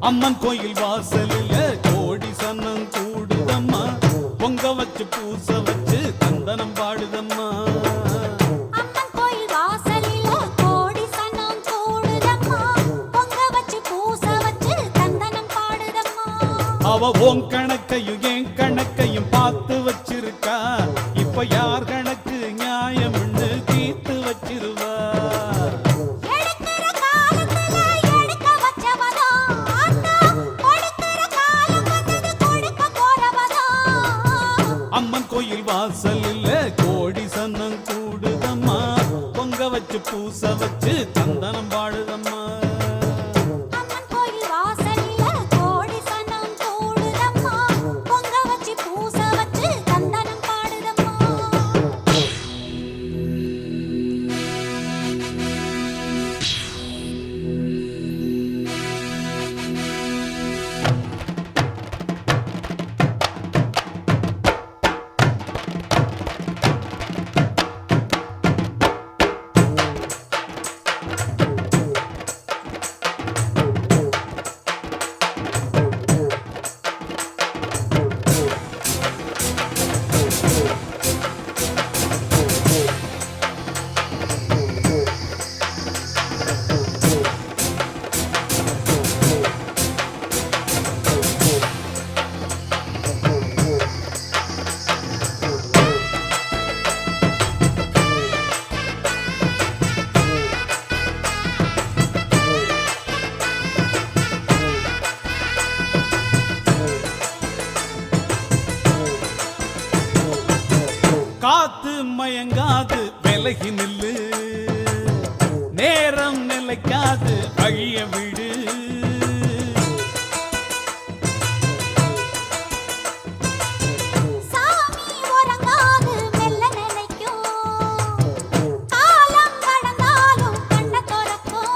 அம்மன் கோயில் வாசலில் கோடி சன்னம் கூடுதம்மா, பொங்க வச்சு பூச வச்சு தந்தனம் பாடுதம்மா. அம்மன் கோயில் வாசலில் கோடி சன்னம் கூடுதம்மா, பொங்க வச்சு பூச வச்சு தந்தனம் பாடுதம்மா. அவ ஓம் கணக்கையும் என் கணக்கையும் பார்த்து வச்சிருக்கா, இப்ப யார் கணக்கு நியாயம்னு தீர்த்து வச்சிருவா. அம்மன் கோயில் வாசலில் கோடி சன்னம் கூடுதம்மா, பொங்க வச்சு பூச வச்சு தந்தனம் பாடுதம்மா. அம்மன் கோயில் வாசலில் கோடி சன்னம் கூடுதம்மா, பொங்க வச்சு பூச வச்சு தந்தனம் பாடுதம்மா. காத்து மயங்காது விலகி நில்லு, நேரம் நிலைக்காது வழிய விடு. சாமி உறங்காது மெல்ல நினைக்கும், காலம் கடந்தாலும் கண்ண திறக்கும்.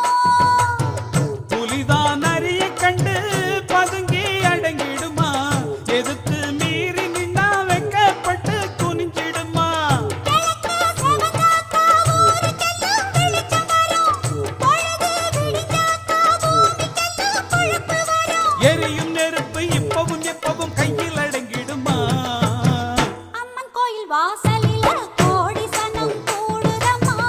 புலிதான் அரிய கண்டு பதுங்கி அடங்கிடுமா, எதிர்த்து மீறி நின்னா வெக்கப்பட்டு குனிஞ்சிடுமா. கிழக்கு செவந்தாக்கா ஊருக்கெல்லாம் வெளிச்சம் வரும், பொழுது விடிஞ்சாக்கா பூமிக்கெல்லாம் பொழப்பு வரும். எரியும் நெருப்பு இப்பவும் எப்பவும் கையில் அடங்கிடுமா. அம்மன் கோயில் வாசலில் கோடி சனம் கூடுதம்மா,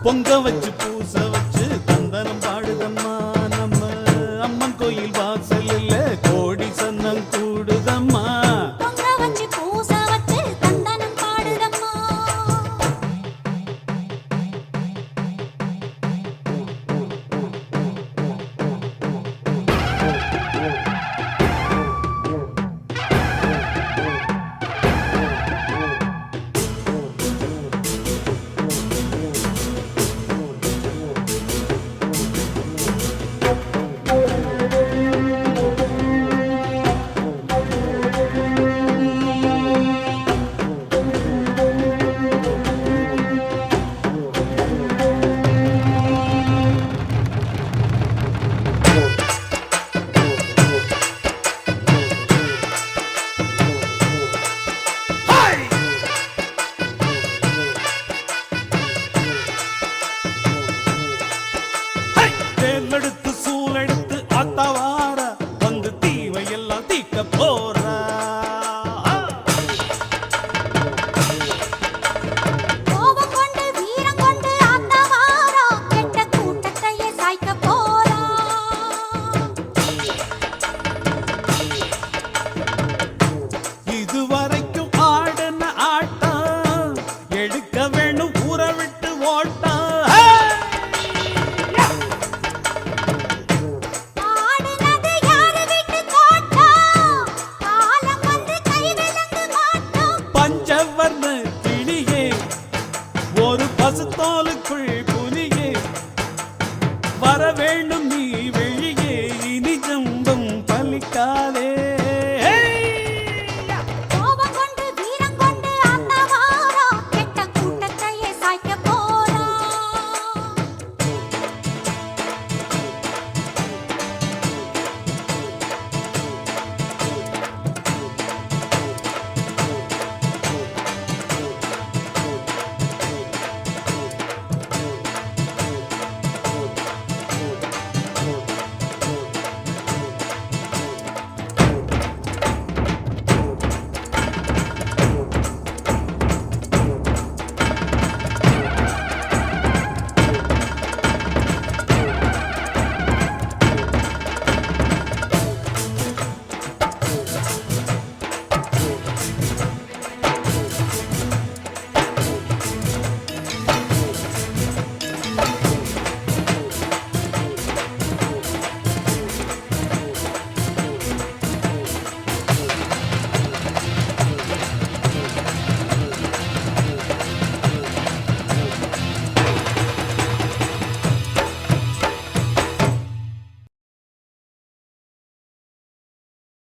பொங்க வச்சு பூச வச்சு தந்தனம் பாடுதம்மா. நம்ம அம்மன் கோயில் வாசலில் கோடி சன்னம் கூடுதம்மா. பொங்க வச்சு பூச வச்சு தந்தனம் பாடுதம்மா.